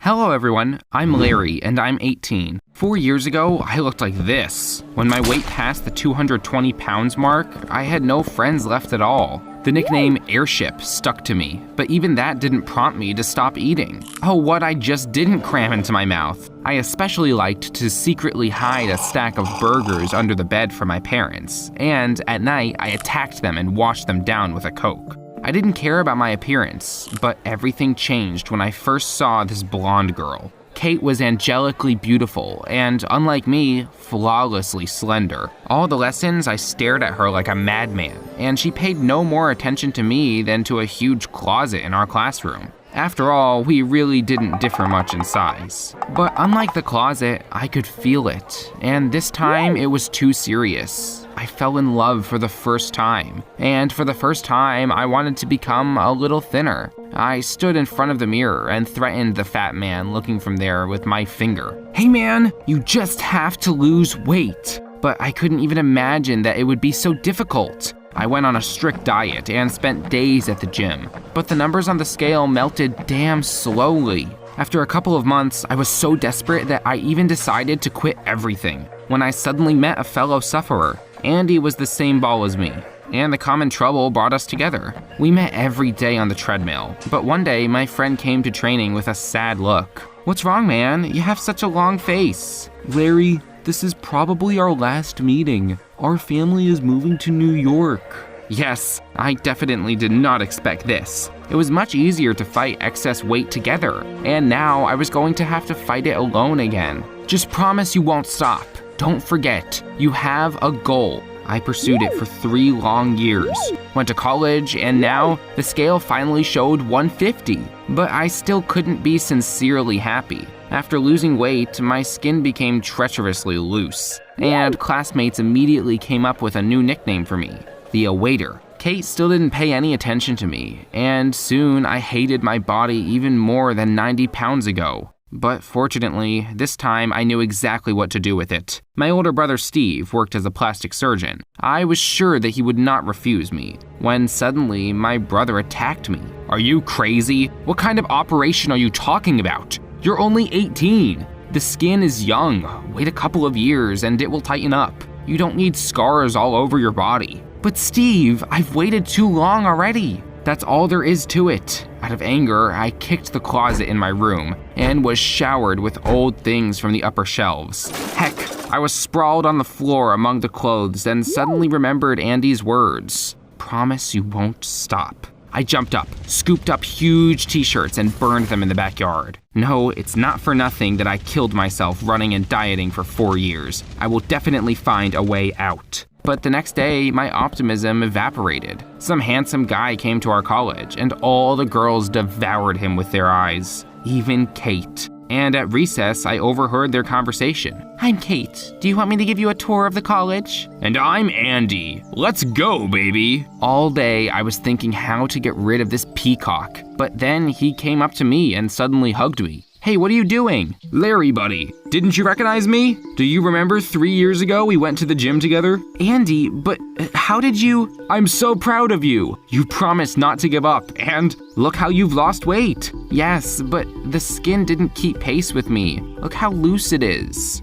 Hello everyone, I'm Larry and I'm 18. 4 years ago, I looked like this. When my weight passed the 220 pounds mark, I had no friends left at all. The nickname Airship stuck to me, but even that didn't prompt me to stop eating. Oh, what I just didn't cram into my mouth. I especially liked to secretly hide a stack of burgers under the bed for my parents, and at night I attacked them and washed them down with a Coke. I didn't care about my appearance, but everything changed when I first saw this blonde girl. Kate was angelically beautiful and, unlike me, flawlessly slender. All the lessons I stared at her like a madman, and she paid no more attention to me than to a huge closet in our classroom. After all, we really didn't differ much in size. But unlike the closet, I could feel it, and this time it was too serious. I fell in love for the first time, and for the first time, I wanted to become a little thinner. I stood in front of the mirror and threatened the fat man looking from there with my finger. Hey man, you just have to lose weight. But I couldn't even imagine that it would be so difficult. I went on a strict diet and spent days at the gym, but the numbers on the scale melted damn slowly. After a couple of months, I was so desperate that I even decided to quit everything. When I suddenly met a fellow sufferer, Andy was the same ball as me, and the common trouble brought us together. We met every day on the treadmill, but one day my friend came to training with a sad look. What's wrong, man? You have such a long face. Larry, this is probably our last meeting. Our family is moving to New York. Yes, I definitely did not expect this. It was much easier to fight excess weight together, and now I was going to have to fight it alone again. Just promise you won't stop. Don't forget, you have a goal. I pursued it for 3 long years. Went to college, and now the scale finally showed 150. But I still couldn't be sincerely happy. After losing weight, my skin became treacherously loose, and classmates immediately came up with a new nickname for me, the Awaiter. Kate still didn't pay any attention to me, and soon I hated my body even more than 90 pounds ago. But fortunately, this time I knew exactly what to do with it. My older brother Steve worked as a plastic surgeon. I was sure that he would not refuse me, when suddenly my brother attacked me. Are you crazy? What kind of operation are you talking about? You're only 18. The skin is young. Wait a couple of years and it will tighten up. You don't need scars all over your body. But Steve, I've waited too long already. That's all there is to it. Out of anger, I kicked the closet in my room and was showered with old things from the upper shelves. Heck, I was sprawled on the floor among the clothes and suddenly remembered Andy's words. Promise you won't stop. I jumped up, scooped up huge t-shirts and burned them in the backyard. No, it's not for nothing that I killed myself running and dieting for 4 years. I will definitely find a way out. But the next day, my optimism evaporated. Some handsome guy came to our college, and all the girls devoured him with their eyes, even Kate. And at recess, I overheard their conversation. I'm Kate. Do you want me to give you a tour of the college? And I'm Andy. Let's go, baby. All day, I was thinking how to get rid of this peacock. But then he came up to me and suddenly hugged me. Hey, what are you doing? Larry, buddy, didn't you recognize me? Do you remember 3 years ago we went to the gym together? Andy, but how did you? I'm so proud of you. You promised not to give up, and look how you've lost weight. Yes, but the skin didn't keep pace with me. Look how loose it is.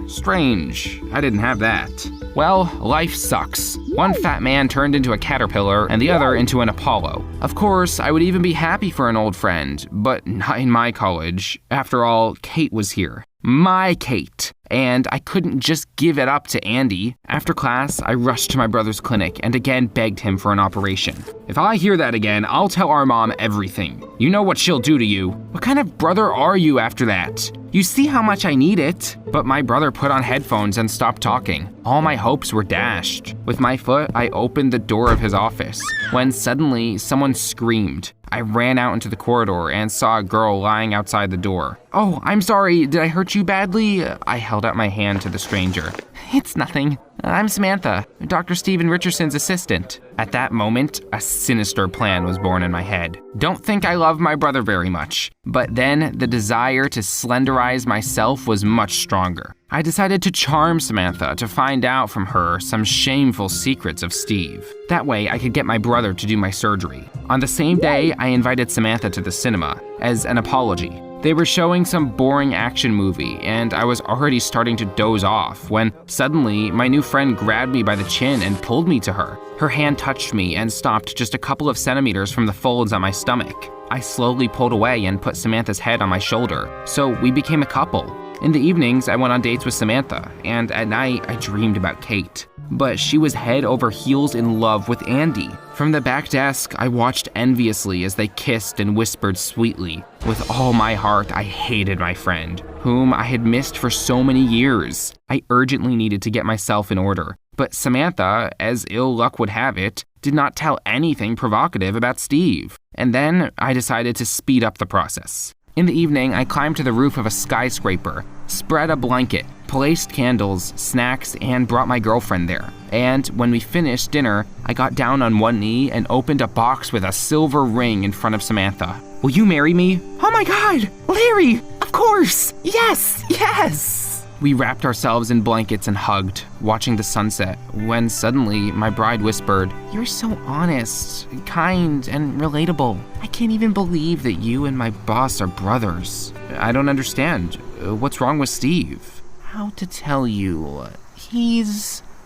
Strange. I didn't have that. Well, life sucks. One fat man turned into a caterpillar and the other into an Apollo. Of course, I would even be happy for an old friend, but not in my college. After all, Kate was here. My Kate. And I couldn't just give it up to Andy. After class, I rushed to my brother's clinic and again begged him for an operation. If I hear that again, I'll tell our mom everything. You know what she'll do to you. What kind of brother are you after that? You see how much I need it? But my brother put on headphones and stopped talking. All my hopes were dashed. With my foot, I opened the door of his office, when suddenly someone screamed. I ran out into the corridor and saw a girl lying outside the door. Oh, I'm sorry, did I hurt you badly? I held out my hand to the stranger. It's nothing. I'm Samantha, Dr. Steven Richardson's assistant. At that moment, a sinister plan was born in my head. Don't think I love my brother very much, but then the desire to slenderize myself was much stronger. I decided to charm Samantha to find out from her some shameful secrets of Steve. That way I could get my brother to do my surgery. On the same day, I invited Samantha to the cinema as an apology. They were showing some boring action movie, and I was already starting to doze off when suddenly my new friend grabbed me by the chin and pulled me to her. Her hand touched me and stopped just a couple of centimeters from the folds on my stomach. I slowly pulled away and put Samantha's head on my shoulder, so we became a couple. In the evenings, I went on dates with Samantha, and at night, I dreamed about Kate. But she was head over heels in love with Andy. From the back desk, I watched enviously as they kissed and whispered sweetly. With all my heart, I hated my friend, whom I had missed for so many years. I urgently needed to get myself in order. But Samantha, as ill luck would have it, did not tell anything provocative about Steve. And then I decided to speed up the process. In the evening, I climbed to the roof of a skyscraper, spread a blanket, placed candles, snacks, and brought my girlfriend there. And when we finished dinner, I got down on one knee and opened a box with a silver ring in front of Samantha. "Will you marry me?" "Oh my God, Larry, of course, yes, yes!" We wrapped ourselves in blankets and hugged, watching the sunset, when suddenly my bride whispered, "You're so honest, kind, and relatable. I can't even believe that you and my boss are brothers." "I don't understand. What's wrong with Steve?" "How to tell you?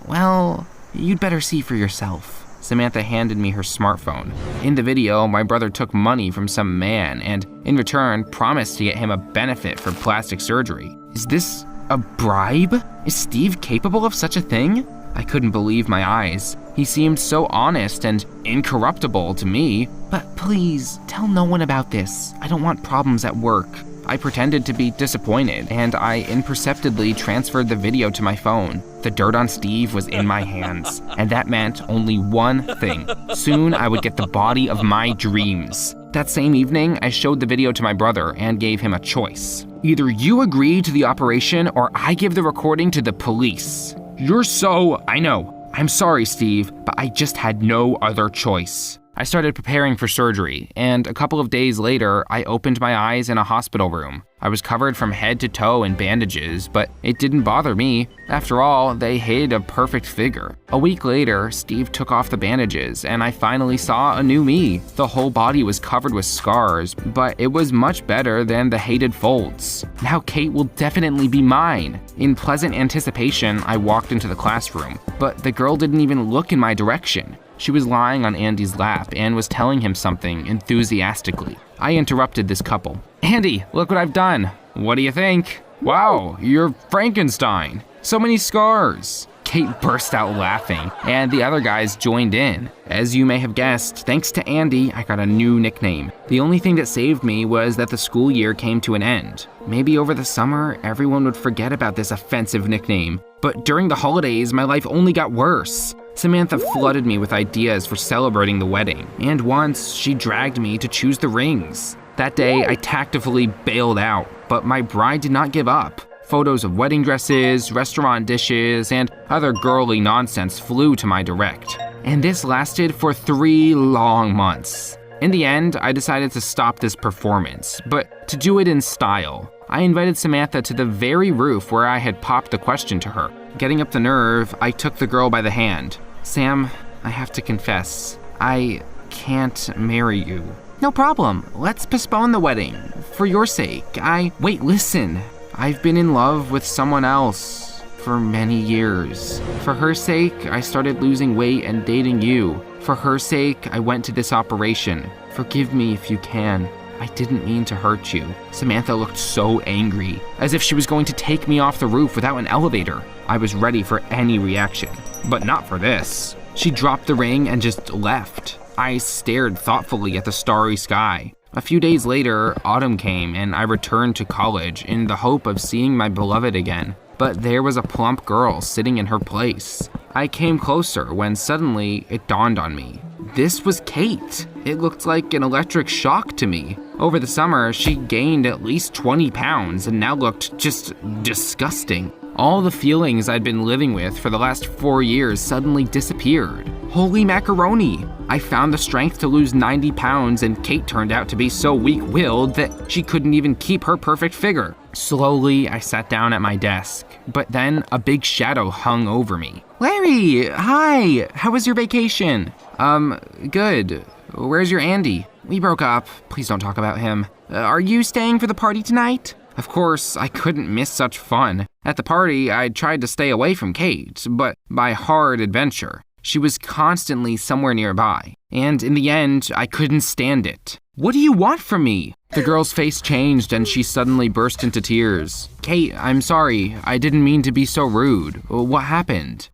Well, you'd better see for yourself." Samantha handed me her smartphone. In the video, my brother took money from some man and, in return, promised to get him a benefit for plastic surgery. Is this a bribe? Is Steve capable of such a thing? I couldn't believe my eyes. He seemed so honest and incorruptible to me. "But please, tell no one about this. I don't want problems at work." I pretended to be disappointed, and I imperceptibly transferred the video to my phone. The dirt on Steve was in my hands, and that meant only one thing. Soon I would get the body of my dreams. That same evening, I showed the video to my brother and gave him a choice. "Either you agree to the operation or I give the recording to the police." I know. I'm sorry, Steve, but I just had no other choice. I started preparing for surgery, and a couple of days later, I opened my eyes in a hospital room. I was covered from head to toe in bandages, but it didn't bother me. After all, they hid a perfect figure. A week later, Steve took off the bandages, and I finally saw a new me. The whole body was covered with scars, but it was much better than the hated folds. Now Kate will definitely be mine. In pleasant anticipation, I walked into the classroom, but the girl didn't even look in my direction. She was lying on Andy's lap and was telling him something enthusiastically. I interrupted this couple. "Andy, look what I've done." "What do you think?" "Wow, you're Frankenstein. So many scars." Kate burst out laughing, and the other guys joined in. As you may have guessed, thanks to Andy, I got a new nickname. The only thing that saved me was that the school year came to an end. Maybe over the summer, everyone would forget about this offensive nickname. But during the holidays, my life only got worse. Samantha flooded me with ideas for celebrating the wedding, and once she dragged me to choose the rings. That day, I tactfully bailed out, but my bride did not give up. Photos of wedding dresses, restaurant dishes, and other girly nonsense flew to my direct. And this lasted for 3 long months. In the end, I decided to stop this performance, but to do it in style. I invited Samantha to the very roof where I had popped the question to her. Getting up the nerve, I took the girl by the hand. "Sam, I have to confess, I can't marry you." "No problem. Let's postpone the wedding. For your sake, Wait, listen. I've been in love with someone else for many years. For her sake, I started losing weight and dating you. For her sake, I went to this operation. Forgive me if you can. I didn't mean to hurt you." Samantha looked so angry, as if she was going to take me off the roof without an elevator. I was ready for any reaction, but not for this. She dropped the ring and just left. I stared thoughtfully at the starry sky. A few days later, autumn came and I returned to college in the hope of seeing my beloved again. But there was a plump girl sitting in her place. I came closer when suddenly it dawned on me. This was Kate. It looked like an electric shock to me. Over the summer, she gained at least 20 pounds and now looked just disgusting. All the feelings I'd been living with for the last 4 years suddenly disappeared. Holy macaroni! I found the strength to lose 90 pounds and Kate turned out to be so weak-willed that she couldn't even keep her perfect figure. Slowly, I sat down at my desk, but then a big shadow hung over me. "Larry, hi! How was your vacation?" Good. Where's your Andy?" We broke up. Please don't talk about him. Are you staying for the party tonight? Of course, I couldn't miss such fun. At the party, I tried to stay away from Kate, but by hard adventure. She was constantly somewhere nearby, and in the end, I couldn't stand it. What do you want from me? The girl's face changed and she suddenly burst into tears. Kate, I'm sorry. I didn't mean to be so rude. What happened?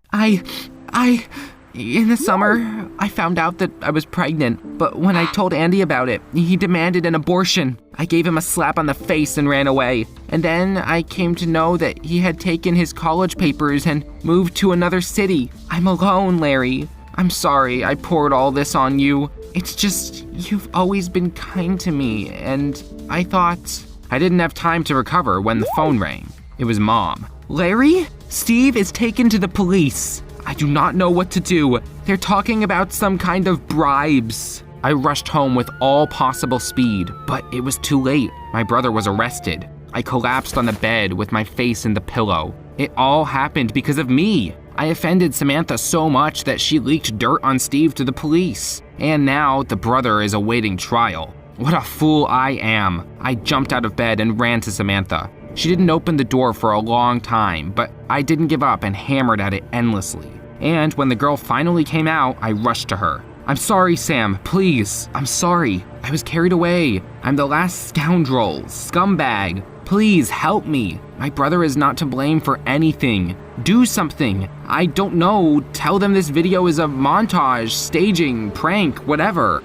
In the summer, I found out that I was pregnant, but when I told Andy about it, he demanded an abortion. I gave him a slap on the face and ran away. And then I came to know that he had taken his college papers and moved to another city. I'm alone, Larry. I'm sorry I poured all this on you. It's just, you've always been kind to me, and I thought... I didn't have time to recover when the phone rang. It was Mom. Larry? Steve is taken to the police. I do not know what to do. They're talking about some kind of bribes. I rushed home with all possible speed, but it was too late. My brother was arrested. I collapsed on the bed with my face in the pillow. It all happened because of me. I offended Samantha so much that she leaked dirt on Steve to the police. And now the brother is awaiting trial. What a fool I am. I jumped out of bed and ran to Samantha. She didn't open the door for a long time, but I didn't give up and hammered at it endlessly. And when the girl finally came out, I rushed to her. I'm sorry, Sam, please. I'm sorry. I was carried away. I'm the last scoundrel, scumbag. Please help me. My brother is not to blame for anything. Do something. I don't know. Tell them this video is a montage, staging, prank, whatever.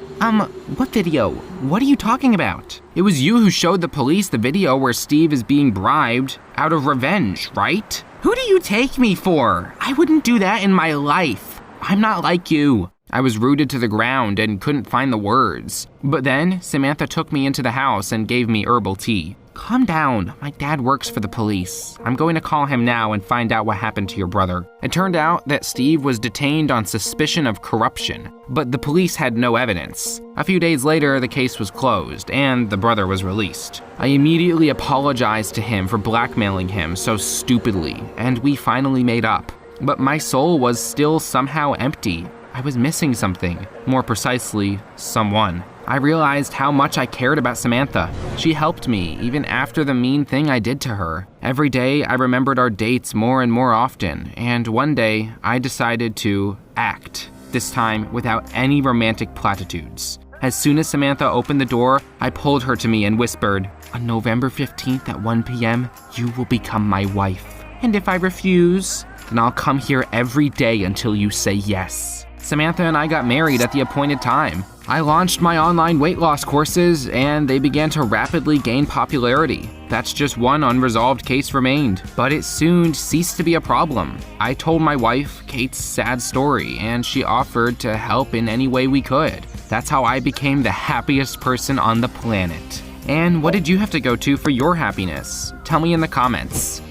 What video? What are you talking about? It was you who showed the police the video where Steve is being bribed out of revenge, right? Who do you take me for? I wouldn't do that in my life. I'm not like you. I was rooted to the ground and couldn't find the words. But then Samantha took me into the house and gave me herbal tea. Calm down. My dad works for the police. I'm going to call him now and find out what happened to your brother. It turned out that Steve was detained on suspicion of corruption, but the police had no evidence. A few days later, the case was closed and the brother was released. I immediately apologized to him for blackmailing him so stupidly, and we finally made up. But my soul was still somehow empty. I was missing something, more precisely, someone. I realized how much I cared about Samantha. She helped me even after the mean thing I did to her. Every day I remembered our dates more and more often, and one day I decided to act, this time without any romantic platitudes. As soon as Samantha opened the door, I pulled her to me and whispered, on November 15th at 1 p.m., you will become my wife. And if I refuse, then I'll come here every day until you say yes. Samantha and I got married at the appointed time. I launched my online weight loss courses and they began to rapidly gain popularity. That's just one unresolved case remained, but it soon ceased to be a problem. I told my wife Kate's sad story and she offered to help in any way we could. That's how I became the happiest person on the planet. And what did you have to go to for your happiness? Tell me in the comments.